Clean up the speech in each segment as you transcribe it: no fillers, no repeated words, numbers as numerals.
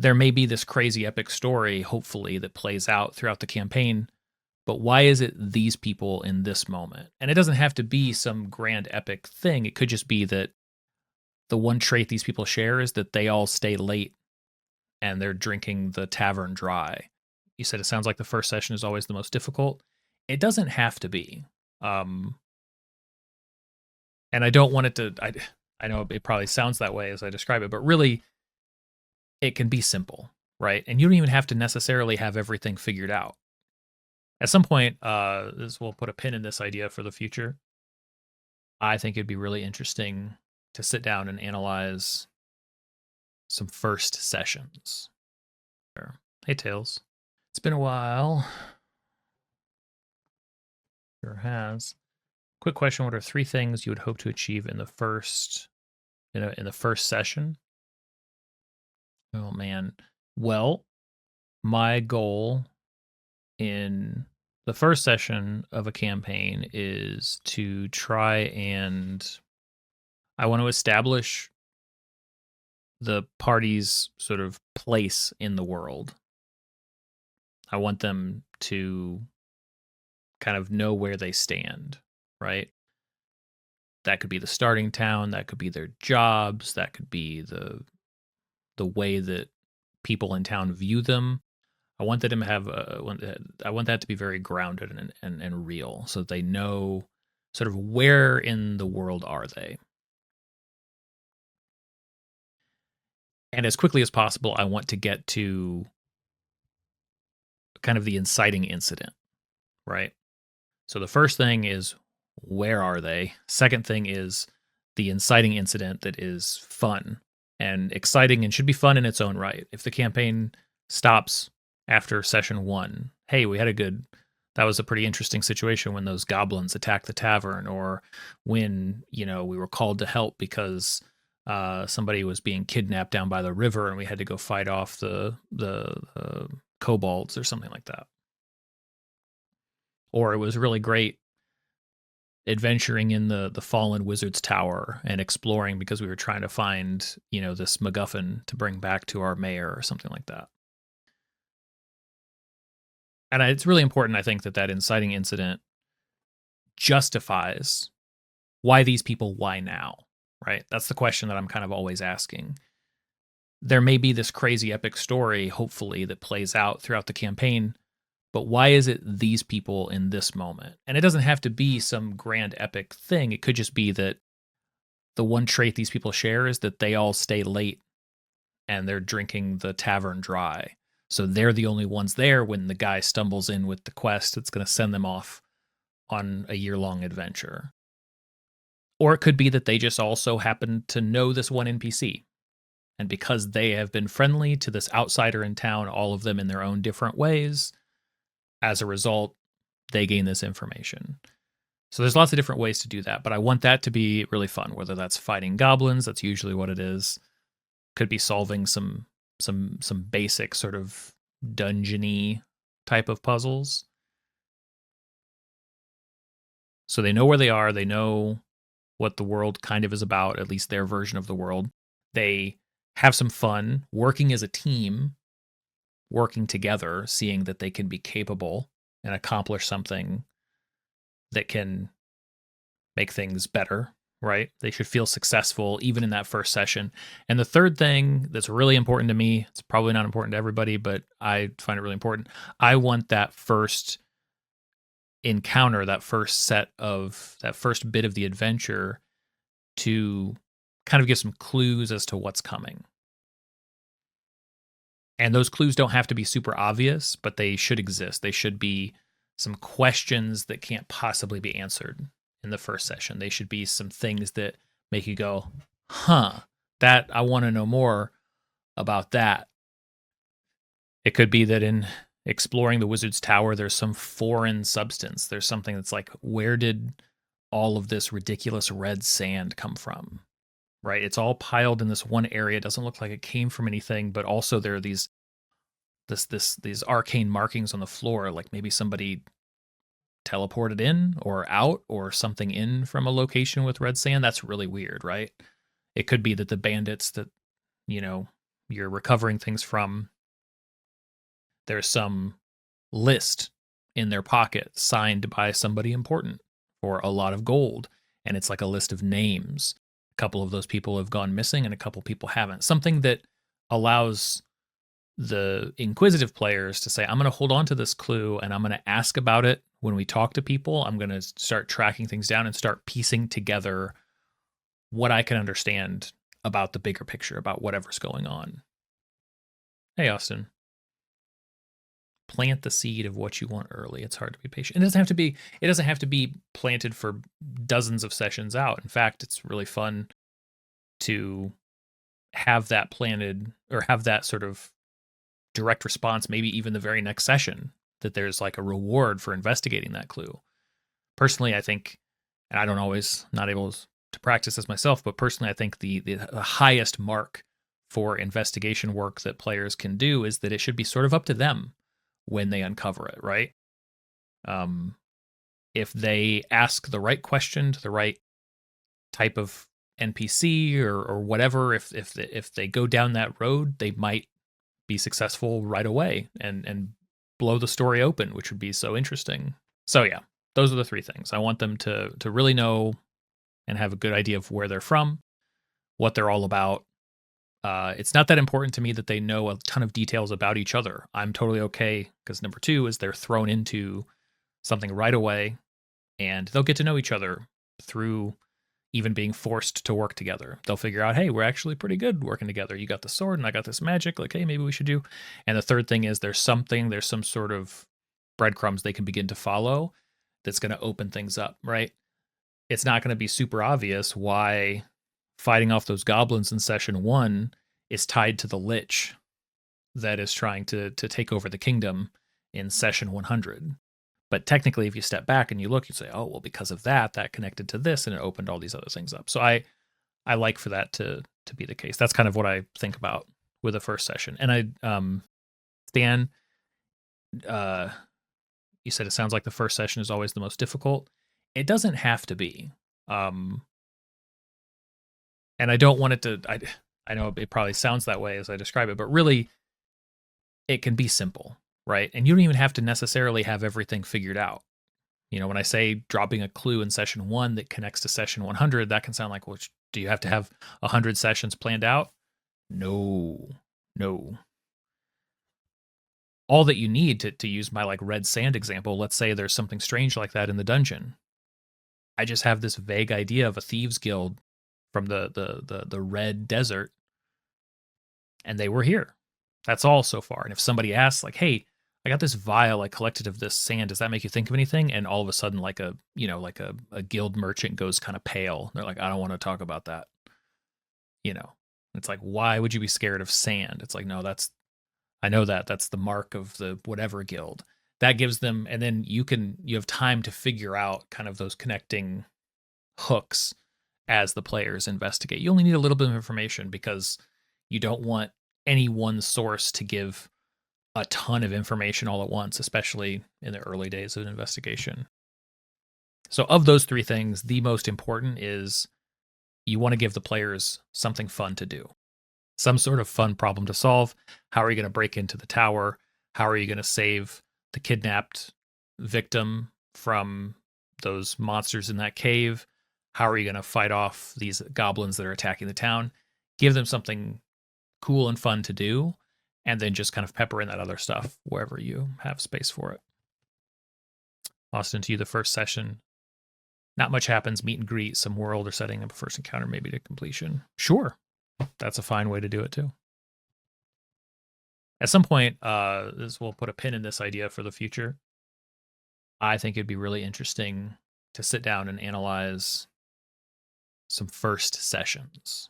there may be this crazy epic story, hopefully, that plays out throughout the campaign, but why is it these people in this moment? And it doesn't have to be some grand epic thing. It could just be that the one trait these people share is that they all stay late and they're drinking the tavern dry. You said it sounds like the first session is always the most difficult. It doesn't have to be. Um, and I don't want it to, I know it probably sounds that way as I describe it, but really it can be simple, right? And you don't even have to necessarily have everything figured out. At some point, we'll put a pin in this idea for the future. I think it'd be really interesting to sit down and analyze some first sessions. Hey, Tails. It's been a while. Sure has. Quick question: what are 3 things you would hope to achieve in the first, in the first session? Oh man. Well, my goal in the first session of a campaign is to try and I want to establish the party's sort of place in the world. I want them to kind of know where they stand, right? That could be the starting town, that could be their jobs, that could be the way that people in town view them. I want them to have I want that to be very grounded and real, so that they know sort of where in the world are they. And as quickly as possible, I want to get to kind of the inciting incident, right? So the first thing is, where are they? Second thing is the inciting incident that is fun and exciting and should be fun in its own right. If the campaign stops after session 1, hey, that was a pretty interesting situation when those goblins attacked the tavern, or when, we were called to help because somebody was being kidnapped down by the river and we had to go fight off the kobolds or something like that. Or it was really great adventuring in the fallen wizard's tower and exploring because we were trying to find, this MacGuffin to bring back to our mayor or something like that. And it's really important, I think, that inciting incident justifies why these people, why now, right? That's the question that I'm kind of always asking. There may be this crazy epic story, hopefully, that plays out throughout the campaign, but why is it these people in this moment? And it doesn't have to be some grand epic thing. It could just be that the one trait these people share is that they all stay late and they're drinking the tavern dry. So they're the only ones there when the guy stumbles in with the quest that's going to send them off on a year-long adventure. Or it could be that they just also happen to know this one NPC. And because they have been friendly to this outsider in town, all of them in their own different ways, as a result, they gain this information. So there's lots of different ways to do that, but I want that to be really fun, whether that's fighting goblins, that's usually what it is. Could be solving some basic sort of dungeony type of puzzles. So they know where they are, they know what the world kind of is about, at least their version of the world. They have some fun working as a team, working together, seeing that they can be capable and accomplish something that can make things better, right? They should feel successful even in that first session. And the third thing that's really important to me, it's probably not important to everybody, but I find it really important. I want that first encounter, that first bit of the adventure to kind of give some clues as to what's coming. And those clues don't have to be super obvious, but they should exist. They should be some questions that can't possibly be answered in the first session. They should be some things that make you go, that I want to know more about that. It could be that in exploring the wizard's tower, there's some foreign substance. There's something that's like, where did all of this ridiculous red sand come from? Right? It's all piled in this one area. It doesn't look like it came from anything, but also there are these arcane markings on the floor, like maybe somebody teleported in or out or something in from a location with red sand. That's really weird, right? It could be that the bandits that, you're recovering things from, there's some list in their pocket signed by somebody important for a lot of gold. And it's like a list of names. A couple of those people have gone missing and a couple people haven't. Something that allows the inquisitive players to say, I'm going to hold on to this clue and I'm going to ask about it when we talk to people. I'm going to start tracking things down and start piecing together what I can understand about the bigger picture, about whatever's going on. Hey, Austin. Plant the seed of what you want early. It's hard to be patient. It doesn't have to be planted for dozens of sessions out. In fact, it's really fun to have that planted or have that sort of direct response, maybe even the very next session, that there's like a reward for investigating that clue. Personally, I think, and I don't always, not able to practice this myself, but personally, I think the highest mark for investigation work that players can do is that it should be sort of up to them when they uncover it, right? If they ask the right question to the right type of NPC or whatever, if they go down that road, they might be successful right away and blow the story open, which would be so interesting. So yeah, those are the three things. I want them to really know and have a good idea of where they're from, what they're all about. It's not that important to me that they know a ton of details about each other. I'm totally okay, because number two is they're thrown into something right away and they'll get to know each other through even being forced to work together. They'll figure out, hey, we're actually pretty good working together. You got the sword and I got this magic. Like, hey, maybe we should do. And the third thing is there's some sort of breadcrumbs they can begin to follow that's going to open things up, right? It's not going to be super obvious why fighting off those goblins in session 1 is tied to the lich that is trying to take over the kingdom in session 100. But technically, if you step back and you look, you say, oh, well, because of that connected to this and it opened all these other things up. So I like for that to be the case. That's kind of what I think about with the first session. And Stan, you said it sounds like the first session is always the most difficult. It doesn't have to be. And I don't want it to, I know it probably sounds that way as I describe it, but really it can be simple, right? And you don't even have to necessarily have everything figured out. You know, when I say dropping a clue in session 1 that connects to session 100, that can sound like, well, do you have to have 100 sessions planned out? No. All that you need to use my like red sand example, let's say there's something strange like that in the dungeon. I just have this vague idea of a thieves guild from the red desert, and they were here. That's all so far. And if somebody asks, like, hey, I got this vial I collected of this sand, does that make you think of anything? And all of a sudden, like a guild merchant goes kind of pale. They're like, I don't want to talk about that. You know, it's like, why would you be scared of sand? It's like, no, I know that's the mark of the whatever guild. That gives them, and then you have time to figure out kind of those connecting hooks as the players investigate. You only need a little bit of information because you don't want any one source to give a ton of information all at once, especially in the early days of an investigation. So of those three things, the most important is you want to give the players something fun to do. Some sort of fun problem to solve. How are you going to break into the tower? How are you going to save the kidnapped victim from those monsters in that cave? How are you going to fight off these goblins that are attacking the town? Give them something cool and fun to do, and then just kind of pepper in that other stuff wherever you have space for it. Austin, to you, the first session, not much happens, meet and greet, some world or setting up a first encounter maybe to completion. Sure, that's a fine way to do it too. At some point, we'll put a pin in this idea for the future. I think it'd be really interesting to sit down and analyze some first sessions.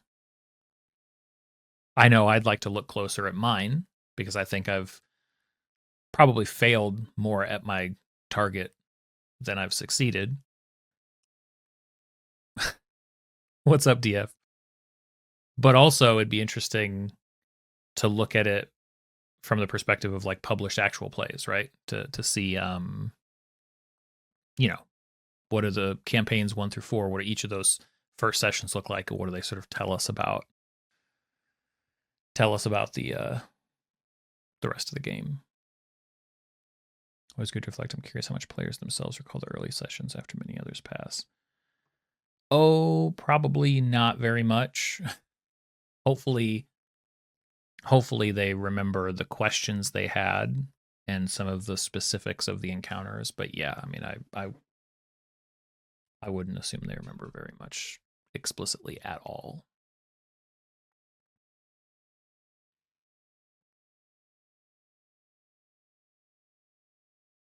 I know I'd like to look closer at mine because I think I've probably failed more at my target than I've succeeded. What's up, DF? But also, it'd be interesting to look at it from the perspective of like published actual plays, right? To see, what are the campaigns 1 through 4? What do each of those first sessions look like? Or what do they sort of tell us about tell us about the rest of the game. Always good to reflect. I'm curious how much players themselves recall the early sessions after many others pass. Oh, probably not very much. Hopefully they remember the questions they had and some of the specifics of the encounters. But yeah, I mean, I wouldn't assume they remember very much explicitly at all.